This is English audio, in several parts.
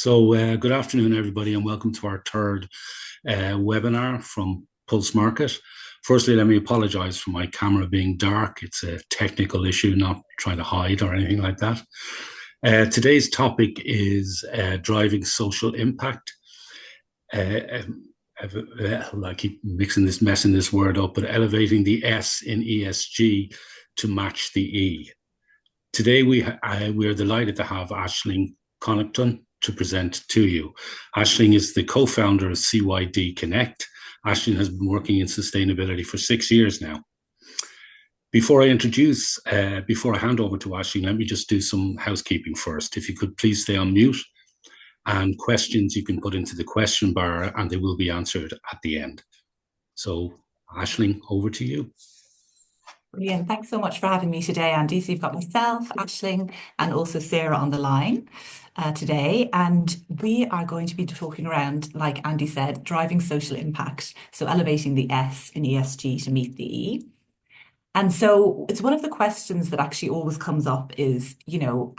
Good afternoon, everybody, and welcome to our third webinar from Pulse Market. Firstly, let me apologize for my camera being dark. It's a technical issue, not trying to hide or anything like that. Today's topic is driving social impact. I keep messing this word up, but elevating the S in ESG to match the E. Today, we are delighted to have Aisling Connaughton to present to you. Aisling is the co-founder of CYD Connect. Aisling has been working in sustainability for 6 years now. Before I hand over to Aisling, let me just do some housekeeping first. If you could please stay on mute, and questions you can put into the question bar and they will be answered at the end. So Aisling, over to you. Brilliant. Thanks so much for having me today, Andy. So you've got myself, Aisling, and also Sarah on the line today. And we are going to be talking around, like Andy said, driving social impact. So elevating the S in ESG to meet the E. And so it's one of the questions that actually always comes up is,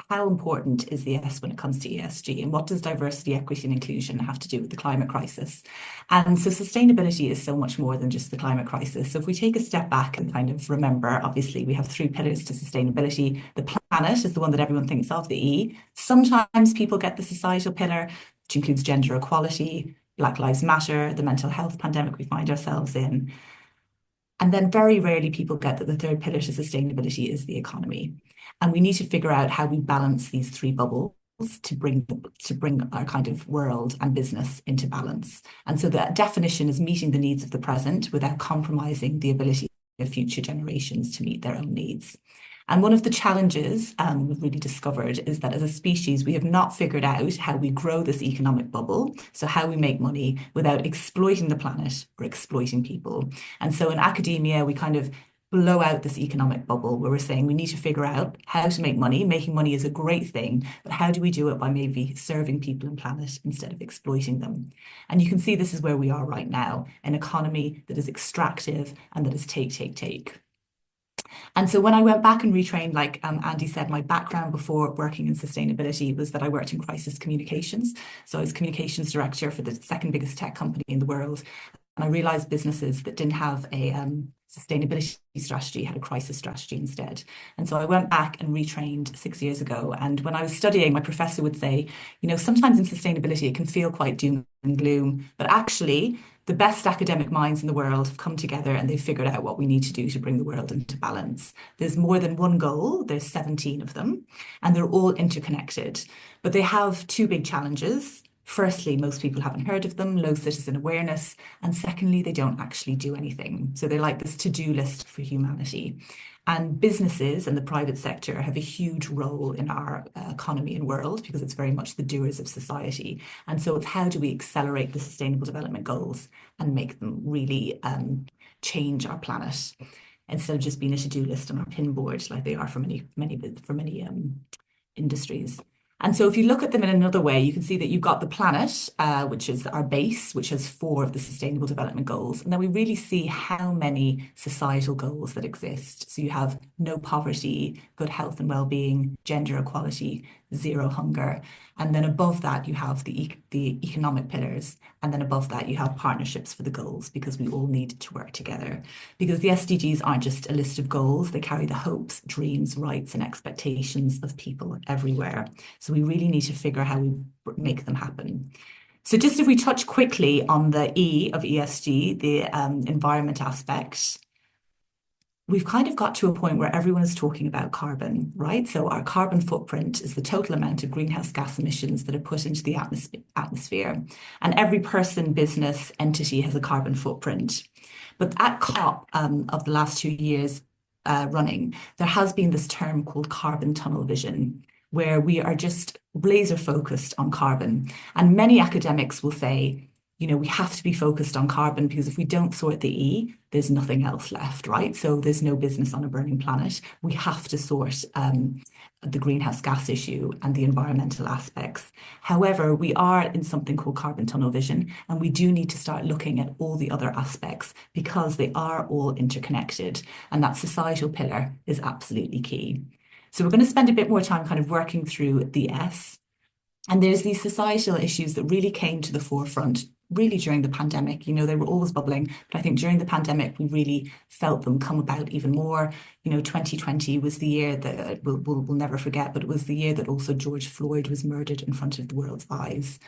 how important is the S when it comes to ESG? And what does diversity, equity, and inclusion have to do with the climate crisis? And so sustainability is so much more than just the climate crisis. So if we take a step back and kind of remember, obviously, we have 3 pillars to sustainability. The planet is the one that everyone thinks of, the E. Sometimes people get the societal pillar, which includes gender equality, Black Lives Matter, the mental health pandemic we find ourselves in. And then very rarely people get that the 3rd pillar to sustainability is the economy. And we need to figure out how we balance these 3 bubbles to bring our kind of world and business into balance. And so the definition is meeting the needs of the present without compromising the ability of future generations to meet their own needs. And one of the challenges we've really discovered is that as a species, we have not figured out how we grow this economic bubble, so how we make money without exploiting the planet or exploiting people. And so in academia, we kind of blow out this economic bubble where we're saying we need to figure out how to make money. Making money is a great thing, but how do we do it by maybe serving people and planet instead of exploiting them? And you can see this is where we are right now, an economy that is extractive and that is take. And so when I went back and retrained, like Andy said, my background before working in sustainability was that I worked in crisis communications. So I was communications director for the 2nd biggest tech company in the world. And I realized businesses that didn't have a sustainability strategy had a crisis strategy instead. And so I went back and retrained 6 years ago. And when I was studying, my professor would say, sometimes in sustainability, it can feel quite doom and gloom, but actually the best academic minds in the world have come together and they've figured out what we need to do to bring the world into balance. There's more than one goal, there's 17 of them, and they're all interconnected. But they have 2 big challenges. Firstly, most people haven't heard of them, low citizen awareness. And secondly, they don't actually do anything. So they're like this to-do list for humanity. And businesses and the private sector have a huge role in our economy and world because it's very much the doers of society. And so it's how do we accelerate the Sustainable Development Goals and make them really change our planet instead of just being a to-do list on our pin board like they are for many industries. And so if you look at them in another way, you can see that you've got the planet, which is our base, which has 4 of the Sustainable Development Goals. And then we really see how many societal goals that exist. So you have no poverty, good health and well-being, gender equality, 0 hunger. And then above that, you have the economic pillars. And then above that, you have partnerships for the goals because we all need to work together. Because the SDGs aren't just a list of goals, they carry the hopes, dreams, rights, and expectations of people everywhere. So we really need to figure out how we make them happen. So just if we touch quickly on the E of ESG, the environment aspect, we've kind of got to a point where everyone is talking about carbon, right? So our carbon footprint is the total amount of greenhouse gas emissions that are put into the atmosphere. And every person, business, entity has a carbon footprint. But at COP of the last 2 years running, there has been this term called carbon tunnel vision, where we are just laser focused on carbon. And many academics will say, we have to be focused on carbon because if we don't sort the E, there's nothing else left, right? So there's no business on a burning planet. We have to sort the greenhouse gas issue and the environmental aspects. However, we are in something called carbon tunnel vision, and we do need to start looking at all the other aspects because they are all interconnected, and that societal pillar is absolutely key. So we're going to spend a bit more time kind of working through the S. And there's these societal issues that really came to the forefront really during the pandemic. You know, they were always bubbling, but I think during the pandemic, we really felt them come about even more. You know, 2020 was the year that we'll never forget, but it was the year that also George Floyd was murdered in front of the world's eyes.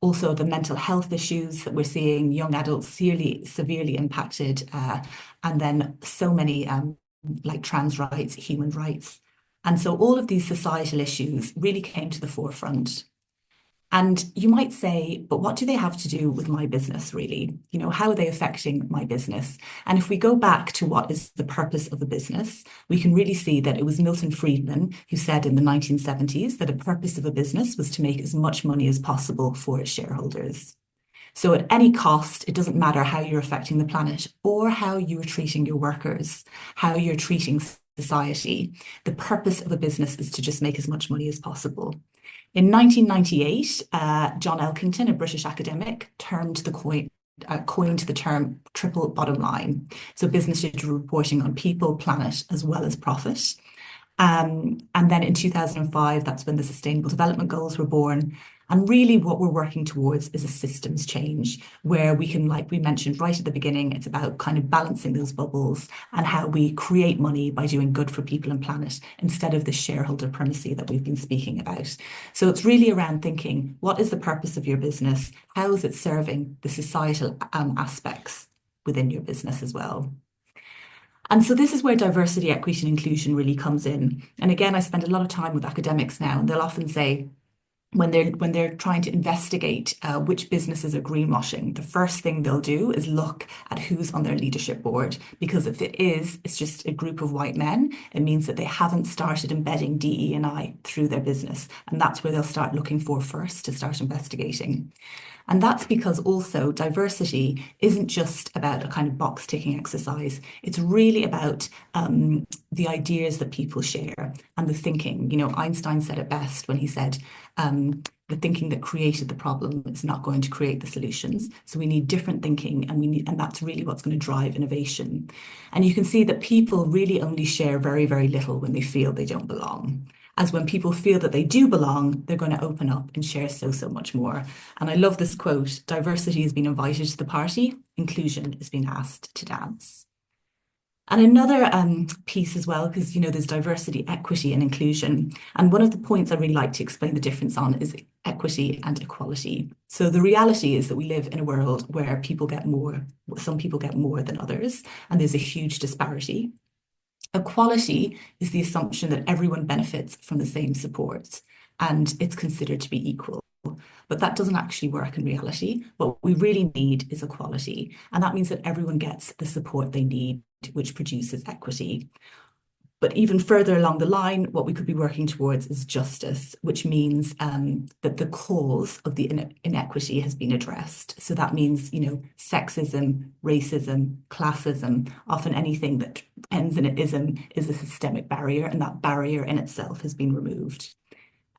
Also, the mental health issues that we're seeing, young adults severely impacted, and then so many like trans rights, human rights. And so all of these societal issues really came to the forefront. And you might say, but what do they have to do with my business, really? You know, how are they affecting my business? And if we go back to what is the purpose of a business, we can really see that it was Milton Friedman who said in the 1970s that the purpose of a business was to make as much money as possible for its shareholders. So at any cost, it doesn't matter how you're affecting the planet or how you're treating your workers, how you're treating society. The purpose of a business is to just make as much money as possible. In 1998, John Elkington, a British academic, coined the term triple bottom line. So businesses were reporting on people, planet, as well as profit. And then in 2005, that's when the Sustainable Development Goals were born. And really what we're working towards is a systems change where we can, like we mentioned right at the beginning, it's about kind of balancing those bubbles and how we create money by doing good for people and planet instead of the shareholder primacy that we've been speaking about. So it's really around thinking, what is the purpose of your business? How is it serving the societal aspects within your business as well? And so this is where diversity, equity, and inclusion really comes in. And again, I spend a lot of time with academics now, and they'll often say, when they're trying to investigate which businesses are greenwashing, the first thing they'll do is look at who's on their leadership board. Because if it's just a group of white men, it means that they haven't started embedding DE&I through their business. And that's where they'll start looking for first to start investigating. And that's because also diversity isn't just about a kind of box ticking exercise. It's really about the ideas that people share and the thinking. You know, Einstein said it best when he said, the thinking that created the problem is not going to create the solutions. So we need different thinking, and that's really what's going to drive innovation. And you can see that people really only share very, very little when they feel they don't belong. As when people feel that they do belong, they're going to open up and share so much more. And I love this quote: diversity has been invited to the party, inclusion has been asked to dance. And another piece as well, because, you know, there's diversity, equity, and inclusion. And one of the points I really like to explain the difference on is equity and equality. So the reality is that we live in a world where people get more, some people get more than others, and there's a huge disparity. Equality is the assumption that everyone benefits from the same supports and it's considered to be equal. But that doesn't actually work in reality. What we really need is equality. And that means that everyone gets the support they need, which produces equity. But even further along the line, what we could be working towards is justice, which means that the cause of the inequity has been addressed. So that means, you know, sexism, racism, classism, often anything that ends in an ism is a systemic barrier, and that barrier in itself has been removed.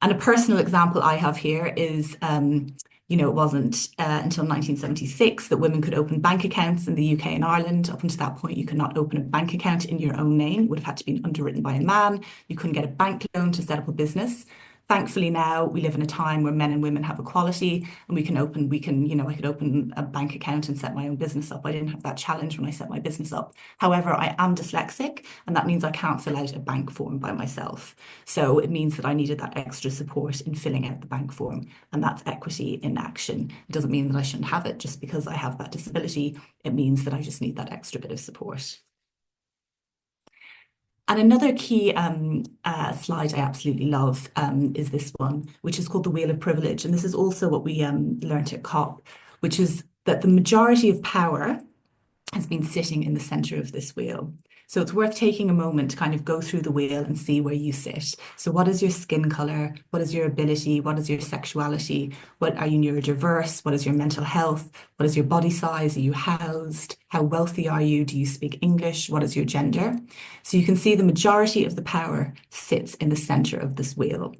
And a personal example I have here is, you know, it wasn't until 1976 that women could open bank accounts in the UK and Ireland. Up until that point, you could not open a bank account in your own name. It would have had to be underwritten by a man. You couldn't get a bank loan to set up a business. Thankfully, now we live in a time where men and women have equality, and you know, I could open a bank account and set my own business up. I didn't have that challenge when I set my business up. However, I am dyslexic, and that means I can't fill out a bank form by myself. So it means that I needed that extra support in filling out the bank form, and that's equity in action. It doesn't mean that I shouldn't have it just because I have that disability. It means that I just need that extra bit of support. And another key slide I absolutely love is this one, which is called the Wheel of Privilege. And this is also what we learned at COP, which is that the majority of power has been sitting in the center of this wheel. So it's worth taking a moment to kind of go through the wheel and see where you sit. So what is your skin color? What is your ability? What is your sexuality? What are you neurodiverse? What is your mental health? What is your body size? Are you housed? How wealthy are you? Do you speak English? What is your gender? So you can see the majority of the power sits in the center of this wheel.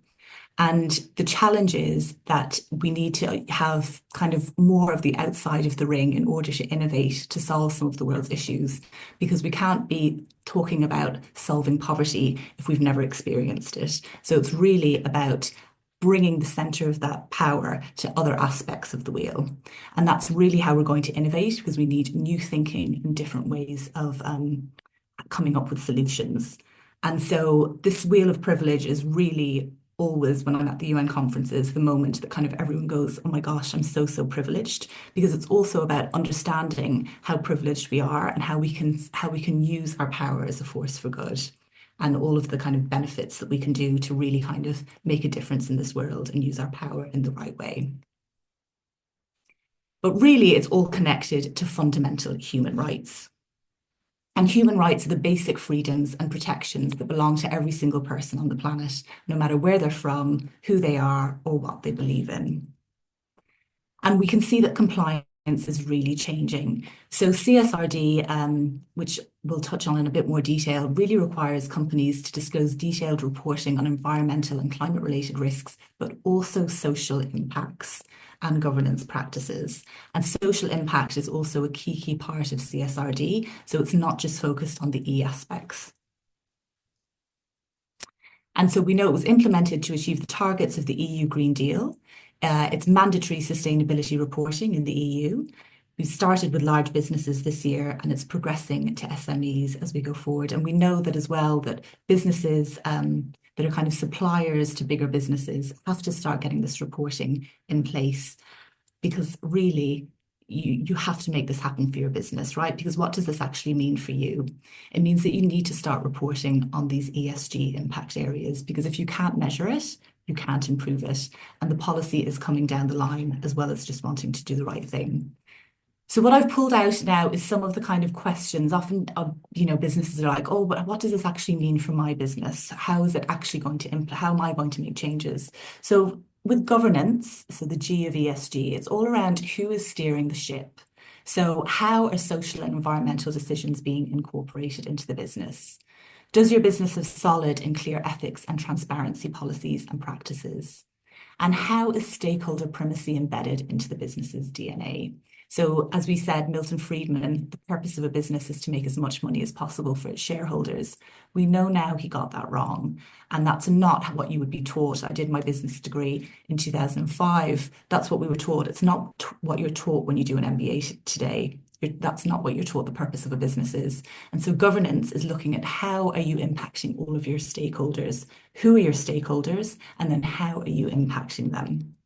And the challenge is that we need to have kind of more of the outside of the ring in order to innovate, to solve some of the world's issues, because we can't be talking about solving poverty if we've never experienced it. So it's really about bringing the center of that power to other aspects of the wheel. And that's really how we're going to innovate, because we need new thinking and different ways of coming up with solutions. And so this wheel of privilege is really always, when I'm at the UN conferences, the moment that kind of everyone goes, oh my gosh, I'm so, so privileged, because it's also about understanding how privileged we are and how we can use our power as a force for good, and all of the kind of benefits that we can do to really kind of make a difference in this world and use our power in the right way. But really, it's all connected to fundamental human rights. And human rights are the basic freedoms and protections that belong to every single person on the planet, no matter where they're from, who they are, or what they believe in. And we can see that compliance is really changing. So CSRD, which we'll touch on in a bit more detail, really requires companies to disclose detailed reporting on environmental and climate-related risks, but also social impacts and governance practices. And social impact is also a key part of CSRD. So it's not just focused on the E aspects. And so we know it was implemented to achieve the targets of the EU Green Deal. It's mandatory sustainability reporting in the EU. We started with large businesses this year, and it's progressing to SMEs as we go forward. And we know that as well, that businesses that are kind of suppliers to bigger businesses have to start getting this reporting in place, because really you have to make this happen for your business, right? Because what does this actually mean for you? It means that you need to start reporting on these ESG impact areas, because if you can't measure it, you can't improve it. And the policy is coming down the line, as well as just wanting to do the right thing. So what I've pulled out now is some of the kind of questions. Often, businesses are like, oh, but what does this actually mean for my business? How is it actually going to how am I going to make changes? So with governance, so the G of ESG, it's all around who is steering the ship. So how are social and environmental decisions being incorporated into the business? Does your business have solid and clear ethics and transparency policies and practices? And how is stakeholder primacy embedded into the business's DNA? So as we said, Milton Friedman, the purpose of a business is to make as much money as possible for its shareholders. We know now he got that wrong. And that's not what you would be taught. I did my business degree in 2005. That's what we were taught. It's not what you're taught when you do an MBA today. That's not what you're taught the purpose of a business is. And so governance is looking at how are you impacting all of your stakeholders? Who are your stakeholders? And then how are you impacting them?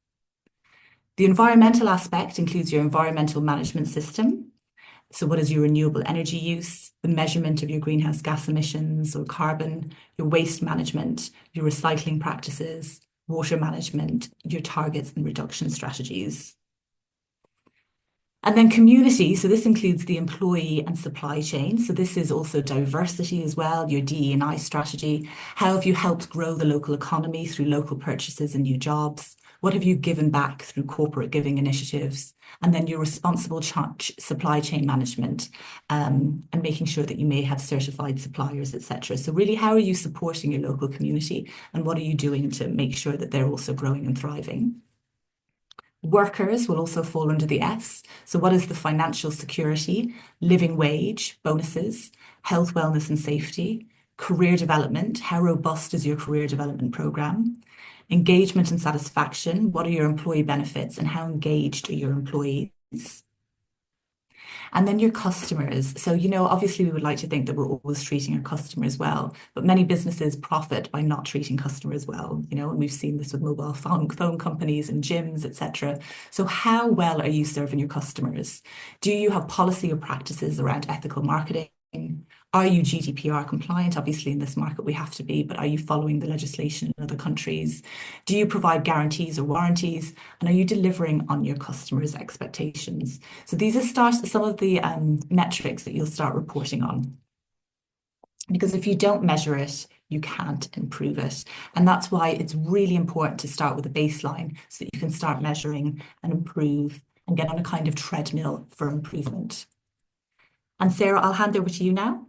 The environmental aspect includes your environmental management system. So what is your renewable energy use, the measurement of your greenhouse gas emissions or carbon, your waste management, your recycling practices, water management, your targets and reduction strategies. And then community, so this includes the employee and supply chain. So this is also diversity as well, your DE&I strategy. How have you helped grow the local economy through local purchases and new jobs? What have you given back through corporate giving initiatives? And then your responsible supply chain management, and making sure that you may have certified suppliers, etc. So really, how are you supporting your local community, and what are you doing to make sure that they're also growing and thriving? Workers will also fall under the S. So what is the financial security, living wage, bonuses, health, wellness and safety, career development? How robust is your career development program? Engagement and satisfaction. What are your employee benefits and how engaged are your employees? And then your customers. So, obviously we would like to think that we're always treating our customers well, but many businesses profit by not treating customers well, and we've seen this with mobile phone companies and gyms, etc. So how well are you serving your customers? Do you have policy or practices around ethical marketing? Are you GDPR compliant? Obviously, in this market, we have to be, but are you following the legislation in other countries? Do you provide guarantees or warranties? And are you delivering on your customers' expectations? So these are some of the metrics that you'll start reporting on. Because if you don't measure it, you can't improve it. And that's why it's really important to start with a baseline so that you can start measuring and improve and get on a kind of treadmill for improvement. And Sarah, I'll hand over to you now.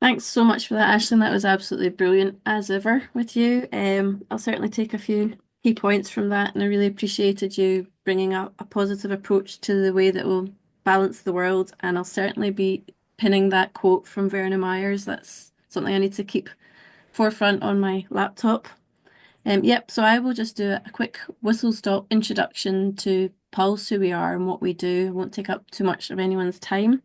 Thanks so much for that, Aisling. That was absolutely brilliant as ever with you. I'll certainly take a few key points from that, and I really appreciated you bringing up a positive approach to the way that we'll balance the world. And I'll certainly be pinning that quote from Verna Myers. That's something I need to keep forefront on my laptop. Yep, so I will just do a quick whistle-stop introduction to Pulse, who we are and what we do. I won't take up too much of anyone's time.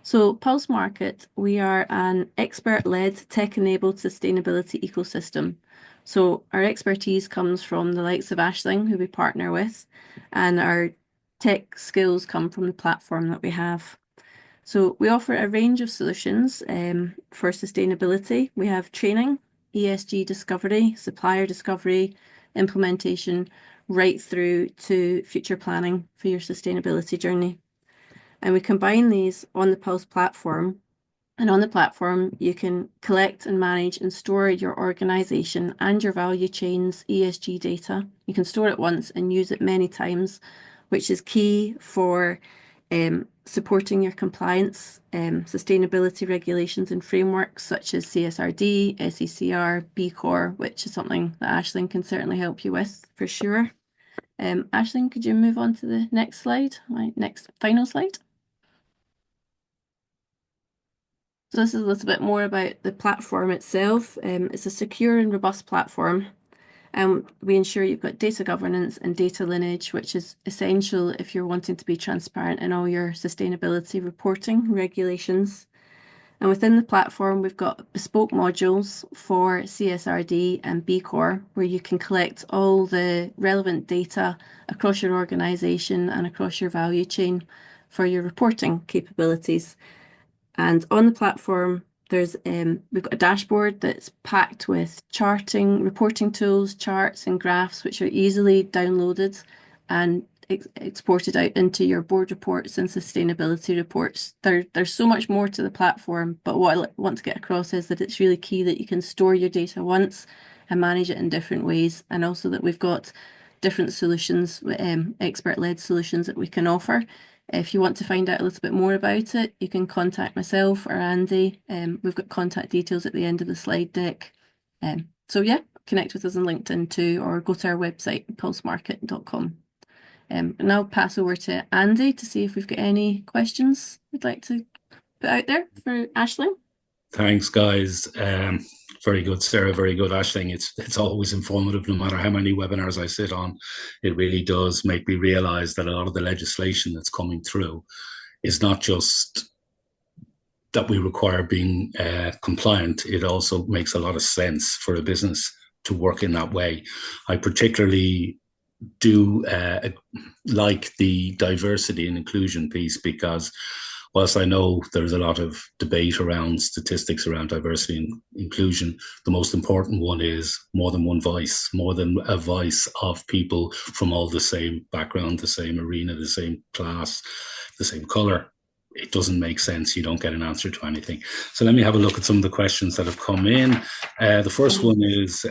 So Pulse Market, we are an expert-led, tech-enabled sustainability ecosystem. So our expertise comes from the likes of Aisling, who we partner with, and our tech skills come from the platform that we have. So we offer a range of solutions for sustainability. We have training, ESG discovery, supplier discovery, implementation, right through to future planning for your sustainability journey. And we combine these on the Pulse platform. And on the platform, you can collect and manage and store your organization and your value chain's ESG data. You can store it once and use it many times, which is key for supporting your compliance, sustainability regulations and frameworks such as CSRD, SECR, B Corp, which is something that Aisling can certainly help you with for sure. Aisling, could you move on to the next slide, my next final slide? So this is a little bit more about the platform itself. It's a secure and robust platform. We ensure you've got data governance and data lineage, which is essential if you're wanting to be transparent in all your sustainability reporting regulations. And within the platform, we've got bespoke modules for CSRD and B Corp, where you can collect all the relevant data across your organization and across your value chain for your reporting capabilities. And on the platform, we've got a dashboard that's packed with charting, reporting tools, charts and graphs, which are easily downloaded and exported out into your board reports and sustainability reports. There's so much more to the platform, but what I want to get across is that it's really key that you can store your data once and manage it in different ways, and also that we've got different solutions, expert-led solutions that we can offer. If you want to find out a little bit more about it, you can contact myself or Andy. We've got contact details at the end of the slide deck. So yeah, connect with us on LinkedIn too, or go to our website, pulsemarket.com. And I'll pass over to Andy to see if we've got any questions we'd like to put out there for Aisling. Thanks, guys. Very good, Sarah. Very good, Aisling. It's always informative, no matter how many webinars I sit on. It really does make me realise that a lot of the legislation that's coming through is not just that we require being compliant. It also makes a lot of sense for a business to work in that way. I particularly do like the diversity and inclusion piece, because whilst I know there's a lot of debate around statistics around diversity and inclusion, the most important one is more than one voice, more than a voice of people from all the same background, the same arena, the same class, the same colour. It doesn't make sense. You don't get an answer to anything. So let me have a look at some of the questions that have come in. The first one is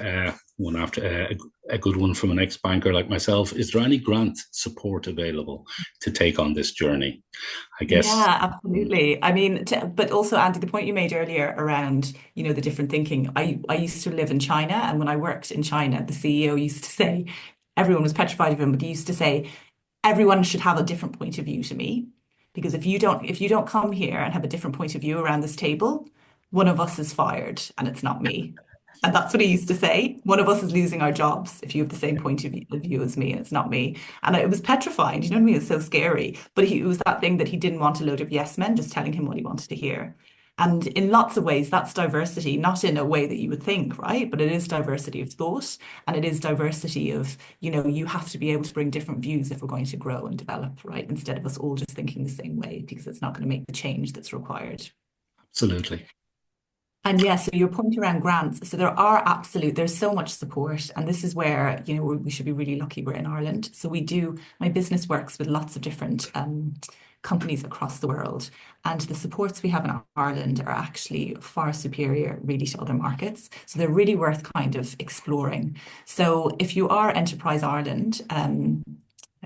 one after a good one from an ex-banker like myself. Is there any grant support available to take on this journey? I guess. Yeah, absolutely. I mean, but also, Andy, the point you made earlier around, the different thinking. I used to live in China, and when I worked in China, the CEO used to say, everyone was petrified of him, but he used to say, everyone should have a different point of view to me. Because if you don't come here and have a different point of view around this table, one of us is fired and it's not me. And that's what he used to say. One of us is losing our jobs if you have the same point of view as me and it's not me. And it was petrifying. Do you know what I mean? It was so scary. But it was that thing that he didn't want a load of yes men just telling him what he wanted to hear. And in lots of ways, that's diversity, not in a way that you would think, right? But it is diversity of thought, and it is diversity of, you have to be able to bring different views if we're going to grow and develop, right? Instead of us all just thinking the same way, because it's not going to make the change that's required. Absolutely. And yeah, so your point around grants, so there's so much support. And this is where, we should be really lucky we're in Ireland. So my business works with lots of different companies across the world. And the supports we have in Ireland are actually far superior really to other markets. So they're really worth kind of exploring. So if you are Enterprise Ireland,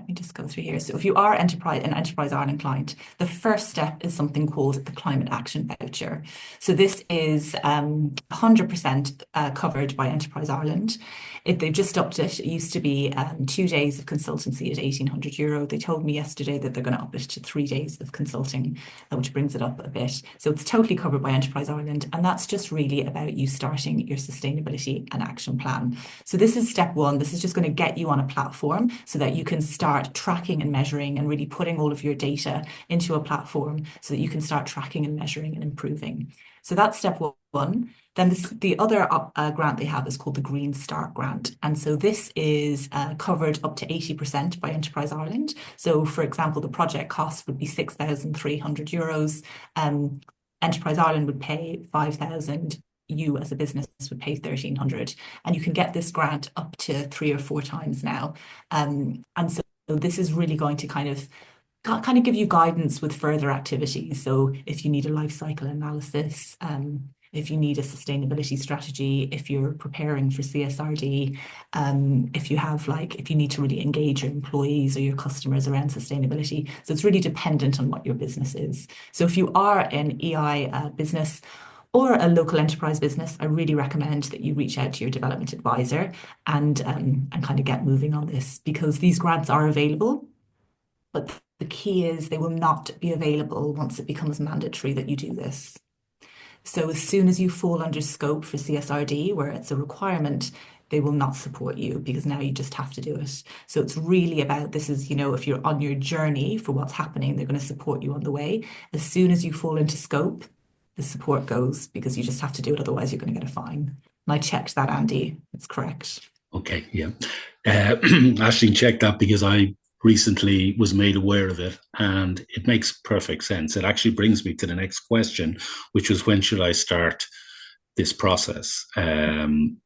Let me just go through here. So if you are an Enterprise Ireland client, the first step is something called the Climate Action Voucher. So this is 100% covered by Enterprise Ireland. They've just upped it. It used to be 2 days of consultancy at €1,800. They told me yesterday that they're going to up it to 3 days of consulting, which brings it up a bit. So it's totally covered by Enterprise Ireland. And that's just really about you starting your sustainability and action plan. So this is step one. This is just going to get you on a platform so that you can start tracking and measuring and really putting all of your data into a platform so that you can start tracking and measuring and improving. So that's step one. Then the other grant they have is called the Green Start Grant. And so this is covered up to 80% by Enterprise Ireland. So for example, the project cost would be €6,300. Enterprise Ireland would pay 5,000. You as a business would pay 1,300, and you can get this grant up to 3 or 4 times now. And so this is really going to kind of give you guidance with further activities. So if you need a life cycle analysis, if you need a sustainability strategy, if you're preparing for CSRD, if you need to really engage your employees or your customers around sustainability. So it's really dependent on what your business is. So if you are an EI business or a local enterprise business, I really recommend that you reach out to your development advisor and kind of get moving on this, because these grants are available, but the key is they will not be available once it becomes mandatory that you do this. So as soon as you fall under scope for CSRD, where it's a requirement, they will not support you, because now you just have to do it. So it's really about, this is, if you're on your journey for what's happening, they're going to support you on the way. As soon as you fall into scope, the support goes, because you just have to do it, otherwise you're going to get a fine. And I checked that, Andy. It's correct. Okay, yeah. Aisling checked that because I recently was made aware of it, and it makes perfect sense. It actually brings me to the next question, which was, when should I start this process? The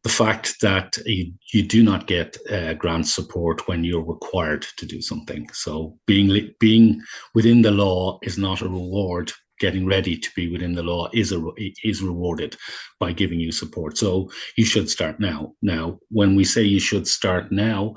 fact that you do not get grant support when you're required to do something. So being within the law is not a reward. Getting ready to be within the law is rewarded by giving you support. So you should start now. Now, when we say you should start now,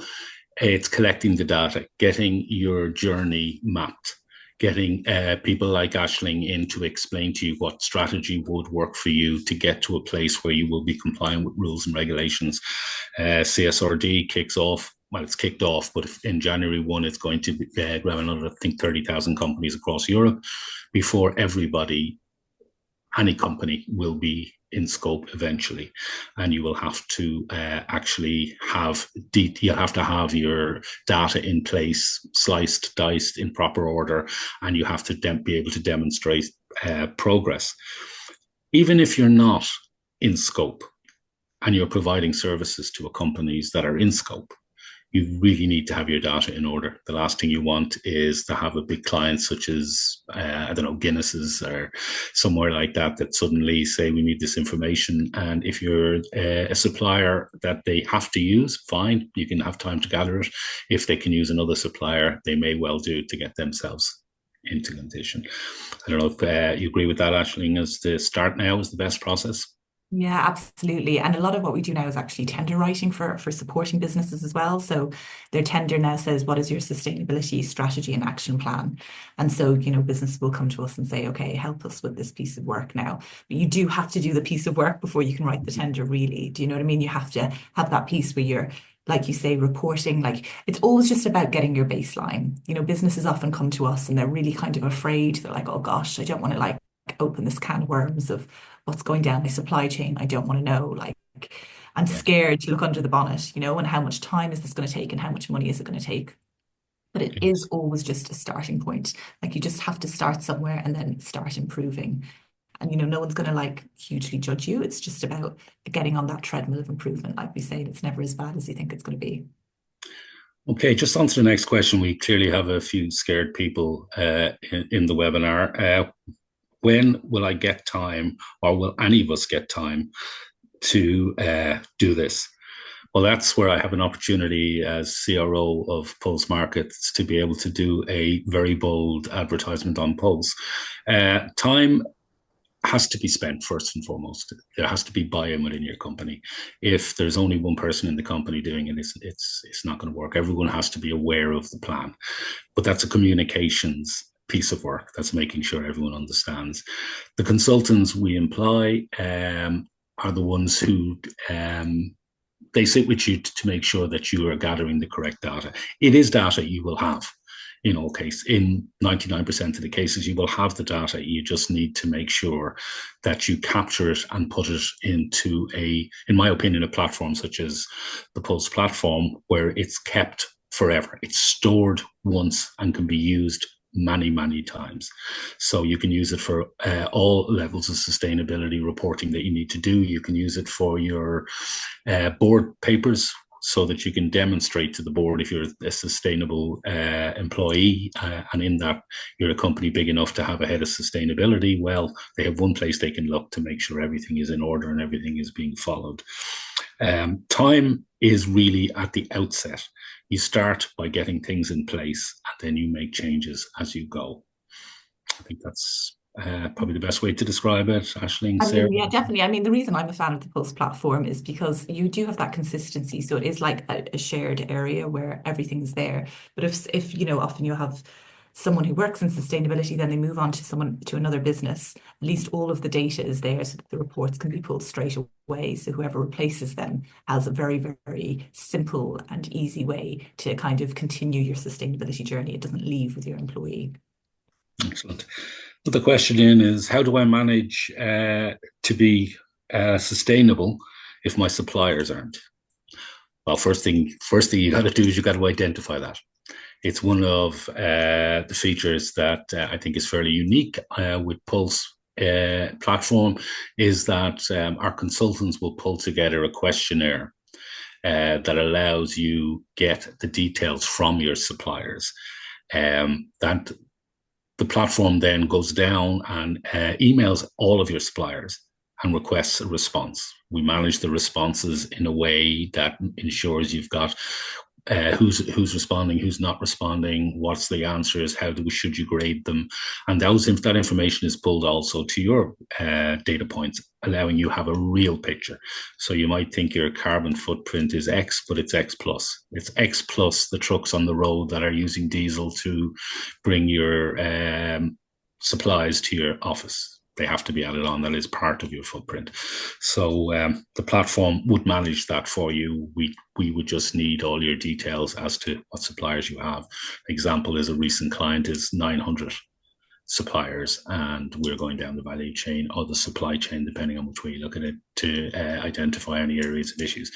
it's collecting the data, getting your journey mapped, getting people like Aisling in to explain to you what strategy would work for you to get to a place where you will be compliant with rules and regulations. CSRD kicks off. Well, it's kicked off, but in January 1, it's going to grab another, I think, 30,000 companies across Europe before any company will be in scope eventually. And you will have to actually have your data in place, sliced, diced in proper order, and you have to be able to demonstrate progress. Even if you're not in scope and you're providing services to companies that are in scope, you really need to have your data in order. The last thing you want is to have a big client such as, Guinness's or somewhere like that suddenly say, we need this information. And if you're a supplier that they have to use, fine, you can have time to gather it. If they can use another supplier, they may well do to get themselves into condition. I don't know if you agree with that, Aisling, as the start now is the best process. Yeah, absolutely. And a lot of what we do now is actually tender writing for supporting businesses as well. So their tender now says, what is your sustainability strategy and action plan? And so, businesses will come to us and say, okay, help us with this piece of work now. But you do have to do the piece of work before you can write the tender, really. Do you know what I mean? You have to have that piece where you're, like you say, reporting. Like, it's always just about getting your baseline. Businesses often come to us and they're really kind of afraid. They're like, oh gosh, I don't want to open this can of worms of what's going down my supply chain. I don't want to know. I'm scared to look under the bonnet, and how much time is this going to take and how much money is it going to take? But it is always just a starting point. You just have to start somewhere and then start improving. And, no one's going to hugely judge you. It's just about getting on that treadmill of improvement. Like we say, it's never as bad as you think it's going to be. Okay, just on to the next question. We clearly have a few scared people in the webinar. When will I get time, or will any of us get time to do this? Well, that's where I have an opportunity as CRO of Pulse Markets to be able to do a very bold advertisement on Pulse. Time has to be spent first and foremost. There has to be buy-in within your company. If there's only one person in the company doing it, it's not going to work. Everyone has to be aware of the plan. But that's a communications piece of work. That's making sure everyone understands. The consultants we employ are the ones who they sit with you to make sure that you are gathering the correct data. It is data you will have. In all cases, in 99% of the cases, you will have the data. You just need to make sure that you capture it and put it into in my opinion, a platform such as the Pulse platform, where it's kept forever. It's stored once and can be used many, many times. So you can use it for all levels of sustainability reporting that you need to do. You can use it for your board papers, so that you can demonstrate to the board if you're a sustainable employee, and in that you're a company big enough to have a head of sustainability. Well, they have one place they can look to make sure everything is in order and everything is being followed. Time is really at the outset. You start by getting things in place, and then you make changes as you go. I think that's probably the best way to describe it. Aisling, Sarah? Yeah, definitely. I mean, the reason I'm a fan of the Pulse platform is because you do have that consistency. So it is like a shared area where everything's there. But if often you have someone who works in sustainability, then they move on to another business, at least all of the data is there so that the reports can be pulled straight away. So whoever replaces them has a very, very simple and easy way to kind of continue your sustainability journey. It doesn't leave with your employee. Excellent. So the question in is, how do I manage to be sustainable if my suppliers aren't? Well, first thing you got to do is you got to identify that. It's one of the features that I think is fairly unique with Pulse platform, is that our consultants will pull together a questionnaire that allows you get the details from your suppliers. That the platform then goes down and emails all of your suppliers and requests a response. We manage the responses in a way that ensures you've got who's responding, who's not responding, what's the answers, should you grade them, and that information is pulled also to your data points, allowing you have a real picture. So you might think your carbon footprint is X, but it's X plus. It's X plus the trucks on the road that are using diesel to bring your supplies to your office. They have to be added on. That is part of your footprint. So the platform would manage that for you. We would just need all your details as to what suppliers you have. Example is a recent client is 900 suppliers, and we're going down the value chain or the supply chain, depending on which way you look at it, to identify any areas of issues.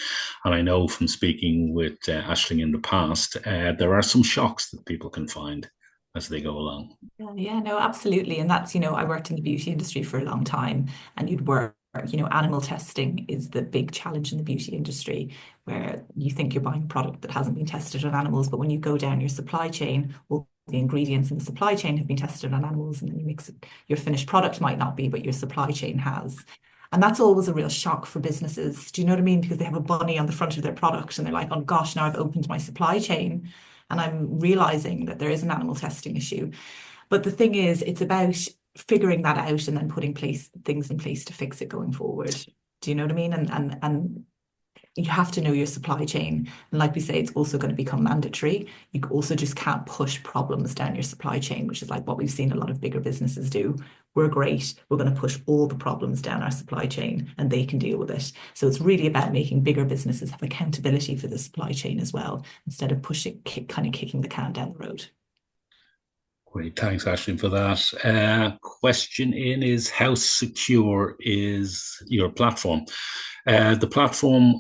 And I know from speaking with Aisling in the past, there are some shocks that people can find as they go along. Yeah, no, absolutely. And that's, I worked in the beauty industry for a long time, and you'd work, animal testing is the big challenge in the beauty industry, where you think you're buying a product that hasn't been tested on animals, but when you go down your supply chain, all the ingredients in the supply chain have been tested on animals, and then you mix it, your finished product might not be, but your supply chain has. And that's always a real shock for businesses. Do you know what I mean? Because they have a bunny on the front of their product and they're like, oh gosh, now I've opened my supply chain and I'm realizing that there is an animal testing issue. But the thing is, it's about figuring that out and then putting things in place to fix it going forward. Do you know what I mean? And you have to know your supply chain. And like we say, it's also going to become mandatory. You also just can't push problems down your supply chain, which is like what we've seen a lot of bigger businesses do. We're great. We're going to push all the problems down our supply chain and they can deal with it. So it's really about making bigger businesses have accountability for the supply chain as well, instead of kicking the can down the road. Great, thanks, Aisling, for that. Question in is, how secure is your platform? The platform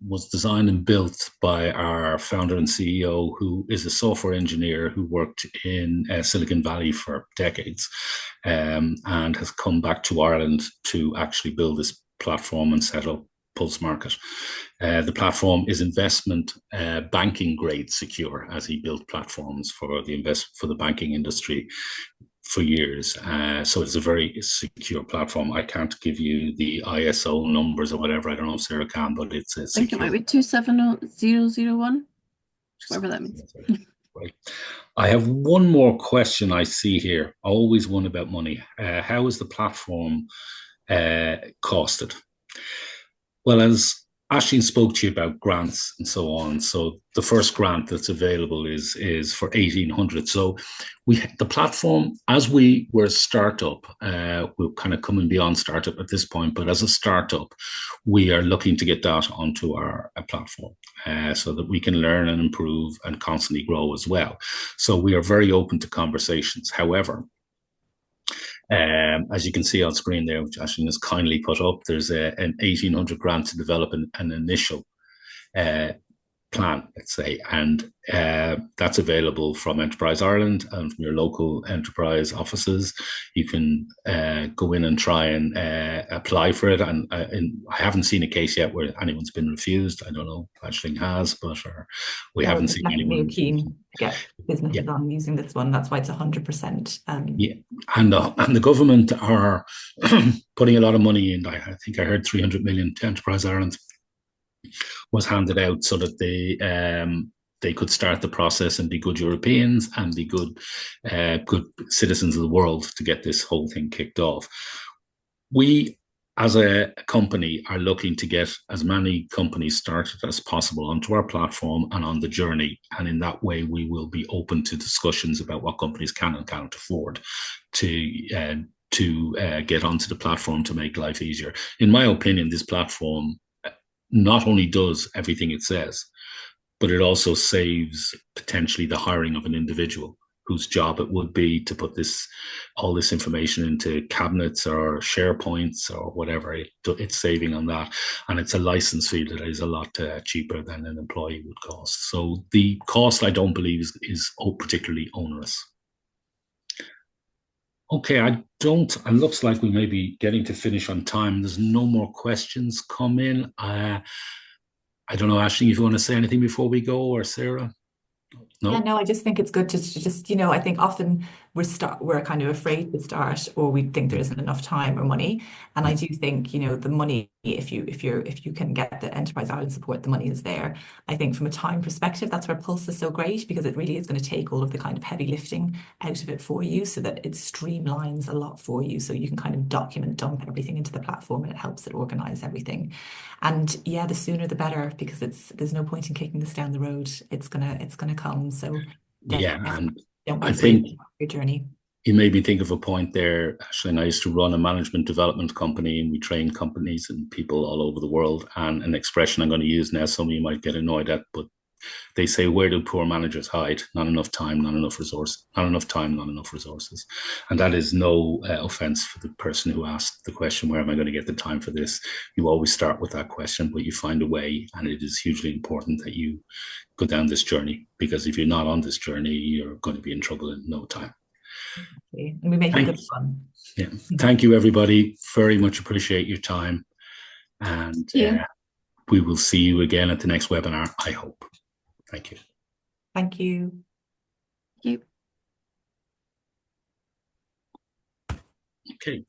was designed and built by our founder and CEO, who is a software engineer who worked in Silicon Valley for decades, and has come back to Ireland to actually build this platform and set up Pulse Market. The platform is investment banking grade secure, as he built platforms for the banking industry for years. So it's a very secure platform. I can't give you the ISO numbers or whatever. I don't know if Sarah can, but it's a secure. I think it might be 27001, whatever that means. Right. I have one more question I see here. Always one about money. How is the platform costed? Well, as Ashleen spoke to you about grants and so on, so the first grant that's available is for 1,800. So the platform, as we were a startup, we're kind of coming beyond startup at this point, but as a startup, we are looking to get that onto our platform so that we can learn and improve and constantly grow as well. So we are very open to conversations. However, as you can see on screen there, which Ashton has kindly put up, there's an 1,800 grant to develop an initial uh, plan, let's say, and that's available from Enterprise Ireland and from your local enterprise offices. You can go in and try and apply for it. And I haven't seen a case yet where anyone's been refused. I don't know if Ashling has, but we haven't seen anyone. Keen to get businesses Yeah. on using this one. That's why it's 100%. Yeah, and the government are putting a lot of money in. I think I heard 300 million to Enterprise Ireland was handed out so that they could start the process and be good Europeans and be good citizens of the world to get this whole thing kicked off. We, as a company, are looking to get as many companies started as possible onto our platform and on the journey. And in that way, we will be open to discussions about what companies can and can't afford to get onto the platform to make life easier. In my opinion, this platform not only does everything it says, but it also saves potentially the hiring of an individual whose job it would be to put all this information into cabinets or SharePoints or whatever. It's saving on that. And it's a license fee that is a lot cheaper than an employee would cost. So the cost, I don't believe, is particularly onerous. Okay, it looks like we may be getting to finish on time. There's no more questions come in. I don't know, Ashling, if you want to say anything before we go, or Sarah? No? Yeah, no, I just think it's good to just, I think often we're kind of afraid to start, or we think there isn't enough time or money. And I do think, the money, if you can get the Enterprise Ireland support, the money is there. I think from a time perspective, that's where Pulse is so great, because it really is going to take all of the kind of heavy lifting out of it for you, so that it streamlines a lot for you. So you can kind of dump everything into the platform, and it helps it organize everything. And yeah, the sooner the better, because there's no point in kicking this down the road. It's gonna come. So Yeah, and don't I be afraid think of your journey. you made me think of a point there. Actually, and I used to run a management development company, and we train companies and people all over the world. And an expression I'm going to use now, some of you might get annoyed at, but they say, where do poor managers hide? Not enough time, not enough resource, not enough time, not enough resources. And that is no offense for the person who asked the question, where am I going to get the time for this? You always start with that question, but you find a way. And it is hugely important that you go down this journey, because if you're not on this journey, you're going to be in trouble in no time. Okay. And we make it good fun. Yeah. Thank you, everybody. Very much appreciate your time. And we will see you again at the next webinar, I hope. Thank you. Thank you. Thank you. Okay.